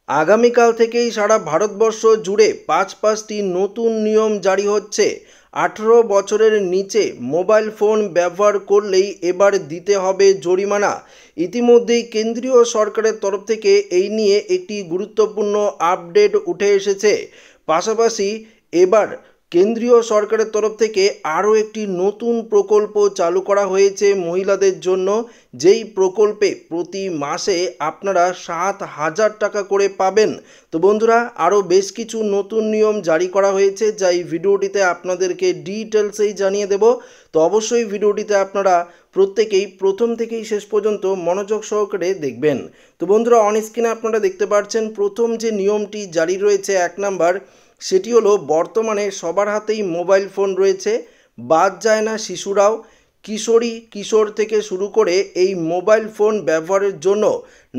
আগামীকাল থেকেই সারা ভারতবর্ষ জুড়ে পাঁচটি নতুন নিয়ম জারি হচ্ছে। 18 বছরের নিচে মোবাইল ফোন ব্যবহার করলেই এবার দিতে হবে জরিমানা। ইতিমধ্যেই কেন্দ্রীয় সরকারের তরফ থেকে এই নিয়ে একটি গুরুত্বপূর্ণ আপডেট উঠে এসেছে। পাশাপাশি এবার কেন্দ্রীয় সরকারের তরফ থেকে আরও একটি নতুন প্রকল্প চালু করা হয়েছে মহিলাদের জন্য, যেই প্রকল্পে প্রতি মাসে আপনারা 7,000 টাকা করে পাবেন। তো বন্ধুরা, আরও বেশ কিছু নতুন নিয়ম জারি করা হয়েছে, যা এই ভিডিওটিতে আপনাদেরকে ডিটেলসেই জানিয়ে দেব। তো অবশ্যই ভিডিওটিতে আপনারা প্রত্যেকেই প্রথম থেকেই শেষ পর্যন্ত মনোযোগ সহকারে দেখবেন। তো বন্ধুরা, অন স্ক্রিনে আপনারা দেখতে পাচ্ছেন প্রথম যে নিয়মটি জারি রয়েছে 1 নাম্বার, সেটি হলো বর্তমানে সবার হাতেই মোবাইল ফোন রয়েছে, বাদ যায় না শিশুরাও। কিশোর থেকে শুরু করে এই মোবাইল ফোন ব্যবহারের জন্য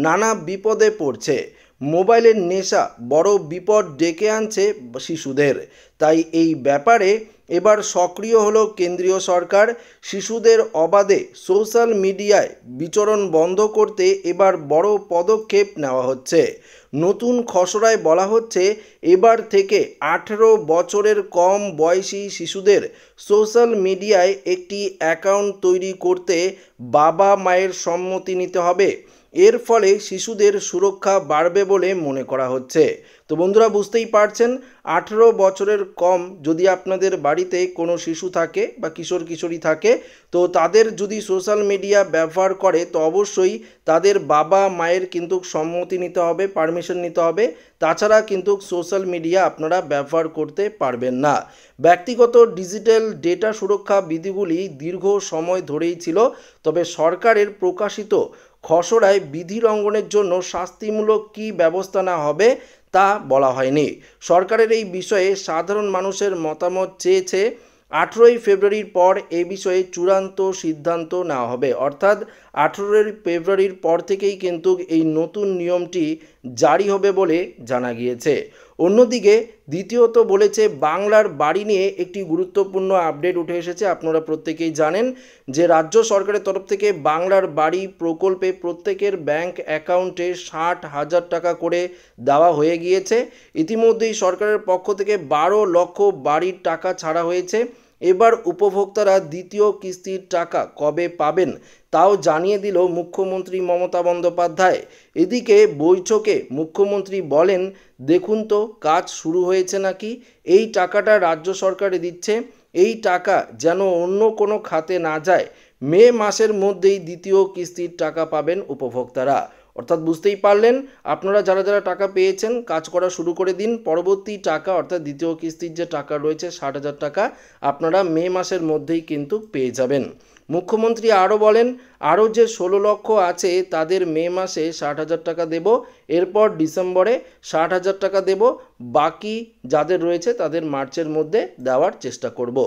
নানা বিপদে পড়ছে। মোবাইলের নেশা বড় বিপদ ডেকে আনছে শিশুদের। তাই এই ব্যাপারে এবার সক্রিয় হলো কেন্দ্রীয় সরকার। শিশুদের অবাধে সোশ্যাল মিডিয়ায় বিচরণ বন্ধ করতে এবার বড় পদক্ষেপ নেওয়া হচ্ছে। নতুন খসড়ায় বলা হচ্ছে, এবার থেকে 18 বছরের কম বয়সী শিশুদের সোশ্যাল মিডিয়ায় একটি অ্যাকাউন্ট তৈরি করতে বাবা মায়ের সম্মতি নিতে হবে। এর ফলে শিশুদের সুরক্ষা বাড়বে বলে মনে করা হচ্ছে। তো বন্ধুরা, বুঝতেই পারছেন, 18 বছরের কম যদি আপনাদের বাড়িতে কোনো শিশু থাকে বা কিশোরী থাকে, তো তাদের যদি সোশ্যাল মিডিয়া ব্যবহার করে, তো অবশ্যই তাদের বাবা মায়ের কিন্তু সম্মতি নিতে হবে, পারমিশন নিতে হবে। তাছাড়া কিন্তু সোশ্যাল মিডিয়া আপনারা ব্যবহার করতে পারবেন না। ব্যক্তিগত ডিজিটাল ডেটা সুরক্ষা বিধিগুলি দীর্ঘ সময় ধরেই ছিল, তবে সরকারের প্রকাশিত খসড়ায় বিধি লঙ্ঘনের জন্য শাস্তিমূলক কী ব্যবস্থা নেওয়া হবে তা বলা হয়নি। সরকারের এই বিষয়ে সাধারণ মানুষের মতামত চেয়েছে। 18 ফেব্রুয়ারির পর এই বিষয়ে চূড়ান্ত সিদ্ধান্ত নেওয়া হবে। অর্থাৎ 18 ফেব্রুয়ারির পর থেকেই কিন্তু এই নতুন নিয়মটি জারি হবে বলে জানা গিয়েছে। অন্যদিকে দ্বিতীয়ত বলেছে, বাংলার বাড়ি নিয়ে একটি গুরুত্বপূর্ণ আপডেট উঠে এসেছে। আপনারা প্রত্যেকেই জানেন যে রাজ্য সরকারের তরফ থেকে বাংলার বাড়ি প্রকল্পে প্রত্যেকের ব্যাংক অ্যাকাউন্টে 60,000 টাকা করে দেওয়া হয়ে গিয়েছে। ইতিমধ্যেই সরকারের পক্ষ থেকে 12 লক্ষ বাড়ির টাকা ছাড়া হয়েছে। এবার উপভোক্তারা দ্বিতীয় কিস্তির টাকা কবে পাবেন তাও জানিয়ে দিল মুখ্যমন্ত্রী মমতা বন্দ্যোপাধ্যায়। এদিকে বৈঠকে মুখ্যমন্ত্রী বলেন, দেখুন তো কাজ শুরু হয়েছে নাকি, এই টাকাটা রাজ্য সরকারে দিচ্ছে, এই টাকা যেন অন্য কোনো খাতে না যায়। মে মাসের মধ্যেই দ্বিতীয় কিস্তির টাকা পাবেন উপভোক্তারা। অর্থাৎ বুঝতেই পারলেন, আপনারা যারা টাকা পেয়েছেন কাজ করা শুরু করে দিন। পরবর্তী টাকা অর্থাৎ দ্বিতীয় কিস্তির যে টাকা রয়েছে 60,000 টাকা, আপনারা মে মাসের মধ্যেই কিন্তু পেয়ে যাবেন। মুখ্যমন্ত্রী আরও বলেন, আরও যে 16 লক্ষ আছে তাদের মে মাসে 60,000 টাকা দেব, এরপর ডিসেম্বরে 60,000 টাকা দেব, বাকি যাদের রয়েছে তাদের মার্চের মধ্যে দেওয়ার চেষ্টা করব।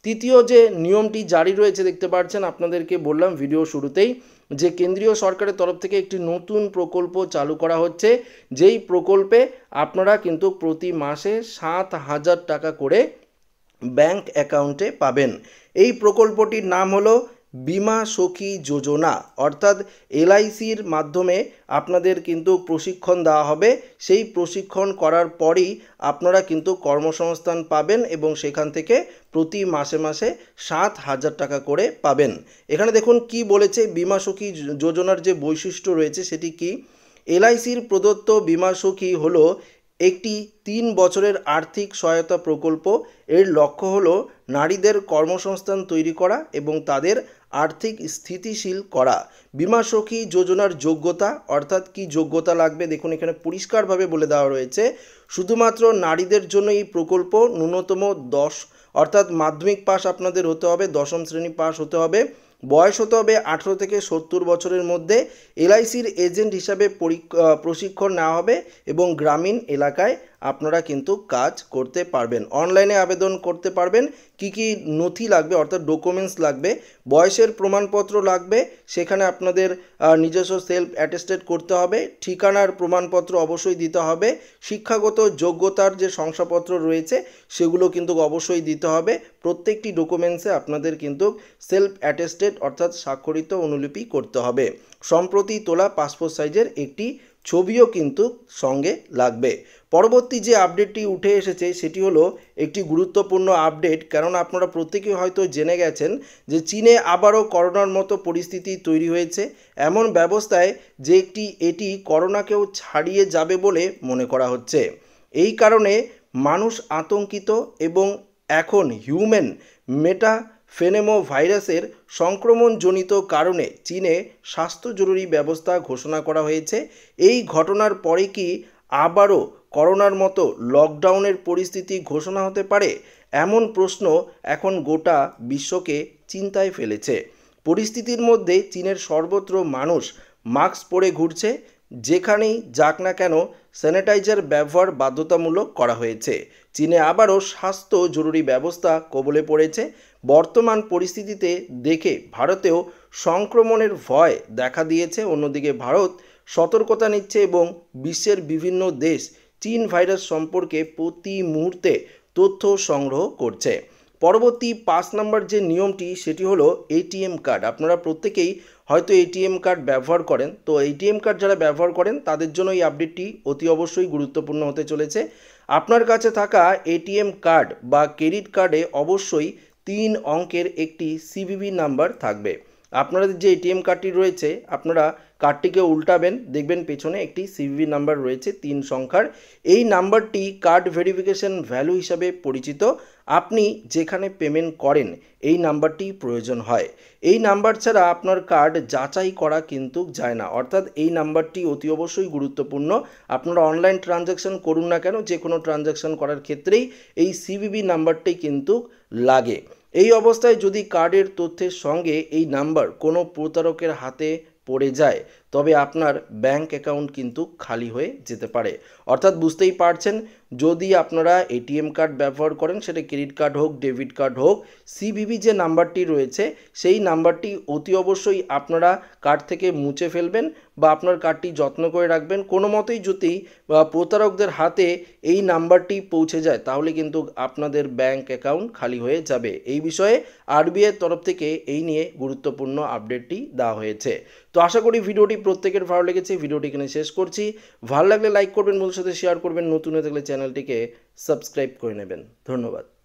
তৃতীয় যে নিয়মটি জারি রয়েছে দেখতে পাচ্ছেন, আপনাদেরকে বললাম ভিডিও শুরুতেই যে কেন্দ্রীয় সরকারের তরফ থেকে একটি নতুন প্রকল্প চালু করা হচ্ছে, যেই প্রকল্পে আপনারা কিন্তু প্রতি মাসে 7,000 টাকা করে ব্যাংক অ্যাকাউন্টে পাবেন। এই প্রকল্পটির নাম হলো বিমা সখী যোজনা। অর্থাৎ LICর মাধ্যমে আপনাদের কিন্তু প্রশিক্ষণ দেওয়া হবে। সেই প্রশিক্ষণ করার পরই আপনারা কিন্তু কর্মসংস্থান পাবেন এবং সেখান থেকে প্রতি মাসে 7,000 টাকা করে পাবেন। এখানে দেখুন কি বলেছে, বিমা সখী যোজনার যে বৈশিষ্ট্য রয়েছে সেটি কি। LICর প্রদত্ত বিমা সখী হলো একটি 3 বছরের আর্থিক সহায়তা প্রকল্প। এর লক্ষ্য হলো নারীদের কর্মসংস্থান তৈরি করা এবং তাদের আর্থিক স্থিতিশীল করা। বিমা সখী যোজনার যোগ্যতা, অর্থাৎ কি যোগ্যতা লাগবে দেখুন এখানে পরিষ্কারভাবে বলে দেওয়া রয়েছে। শুধুমাত্র নারীদের জন্য এই প্রকল্প, ন্যূনতম 10 অর্থাৎ মাধ্যমিক পাস আপনাদের হতে হবে, 10ম শ্রেণী পাস হতে হবে, বয়স হতে হবে 18 থেকে 70 বছরের মধ্যে। LICর এজেন্ট হিসাবে প্রশিক্ষণ নেওয়া হবে এবং গ্রামীণ এলাকায় আপনারা কিন্তু কাজ করতে পারবেন। অনলাইনে আবেদন করতে পারবেন। কি নথি লাগবে অর্থাৎ ডকুমেন্টস লাগবে, বয়সের প্রমাণপত্র লাগবে, সেখানে আপনাদের নিজস্ব সেলফ অ্যাটেস্টেড করতে হবে, ঠিকানার প্রমাণপত্র অবশ্যই দিতে হবে, শিক্ষাগত যোগ্যতার যে শংসাপত্র রয়েছে সেগুলো কিন্তু অবশ্যই দিতে হবে। প্রত্যেকটি ডকুমেন্টসে আপনাদের কিন্তু সেলফ অ্যাটেস্টেড অর্থাৎ স্বাক্ষরিত অনুলিপি করতে হবে। সম্প্রতি তোলা পাসপোর্ট সাইজের একটি ছবিও কিন্তু সঙ্গে লাগবে। পরবর্তী যে আপডেটটি উঠে এসেছে সেটি হলো একটি গুরুত্বপূর্ণ আপডেট, কারণ আপনারা প্রত্যেকেই হয়তো জেনে গেছেন যে চীনে আবারও করোনার মতো পরিস্থিতি তৈরি হয়েছে, এমন ব্যবস্থায় যে এটি করোনাকেও ছাড়িয়ে যাবে বলে মনে করা হচ্ছে। এই কারণে মানুষ আতঙ্কিত এবং এখন হিউম্যান মেটাফেনেমো ভাইরাসের সংক্রমণজনিত কারণে চীনে স্বাস্থ্য জরুরি ব্যবস্থা ঘোষণা করা হয়েছে। এই ঘটনার পরে কি আবারও করোনার মতো লকডাউনের পরিস্থিতি ঘোষণা হতে পারে? এমন প্রশ্ন এখন গোটা বিশ্বকে চিন্তায় ফেলেছে। পরিস্থিতির মধ্যে চীনের সর্বত্র মানুষ মাস্ক পরে ঘুরছে, যেখানেই যাক না কেন স্যানিটাইজার ব্যবহার বাধ্যতামূলক করা হয়েছে। চীনে আবারও স্বাস্থ্য জরুরি ব্যবস্থা কবলে পড়েছে। বর্তমান পরিস্থিতিতে দেখে ভারতেও সংক্রমণের ভয় দেখা দিয়েছে। অন্যদিকে ভারত সতর্কতা নিচ্ছে এবং বিশ্বের বিভিন্ন দেশ চীন ভাইরাস সম্পর্কে প্রতি মুহূর্তে তথ্য সংগ্রহ করছে। পরবর্তী 5 নম্বর যে নিয়মটি সেটি হলো এটিএম কার্ড। আপনারা প্রত্যেকেই হয়তো এটিএম কার্ড ব্যবহার করেন, তো এটিএম কার্ড যারা ব্যবহার করেন তাদের জন্য এই আপডেটটি অতি অবশ্যই গুরুত্বপূর্ণ হতে চলেছে। আপনার কাছে থাকা এটিএম কার্ড বা ক্রেডিট কার্ডে অবশ্যই 3 অঙ্কের একটি সিভিভি নাম্বার থাকবে। আপনাদের যে এটিএম কার্ডটি রয়েছে আপনারা কার্ডটিকে উল্টাবেন, দেখবেন পেছনে একটি সিভিভি নাম্বার রয়েছে 3 সংখ্যার। এই নাম্বারটি কার্ড ভেরিফিকেশন ভ্যালু হিসাবে পরিচিত। আপনি যেখানে পেমেন্ট করেন এই নাম্বারটি প্রয়োজন হয়। এই নাম্বার ছাড়া আপনার কার্ড যাচাই করা কিন্তু যায় না, অর্থাৎ এই নাম্বারটি অতি অবশ্যই গুরুত্বপূর্ণ। আপনারা অনলাইন ট্রানজ্যাকশন করুন না কেন, যে কোনো ট্রানজ্যাকশন করার ক্ষেত্রেই এই সিভিভি নাম্বারটি কিন্তু লাগে। এই অবস্থায় যদি কার্ডের তথ্যের সঙ্গে এই নাম্বার কোনো প্রতারকের হাতে পড়ে যায় তবে আপনার ব্যাংক অ্যাকাউন্ট কিন্তু খালি হয়ে যেতে পারে। অর্থাৎ বুঝতেই পারছেন, যদি আপনারা এটিএম কার্ড ব্যবহার করেন, সেটা ক্রেডিট কার্ড হোক, ডেবিট কার্ড হোক, সিভিভি যে নাম্বারটি রয়েছে সেই নাম্বারটি অতি অবশ্যই আপনারা কার্ড থেকে মুছে ফেলবেন বা আপনার কার্ডটি যত্ন করে রাখবেন। কোনো মতেই যদি প্রতারকদের হাতে এই নাম্বারটি পৌঁছে যায় তাহলে কিন্তু আপনাদের ব্যাংক অ্যাকাউন্ট খালি হয়ে যাবে। এই বিষয়ে আরবিআইয়ের তরফ থেকে এই নিয়ে গুরুত্বপূর্ণ আপডেটটি দেওয়া হয়েছে। তো আশা করি ভিডিওটি প্রত্যেকের ভালো লেগেছে। ভিডিওটি এখানে শেষ করছি। ভালো লাগলে লাইক করবেন, বন্ধুদের সাথে শেয়ার করবেন, নতুন হয়ে থাকলে চ্যানেলটিকে সাবস্ক্রাইব করে নেবেন। ধন্যবাদ।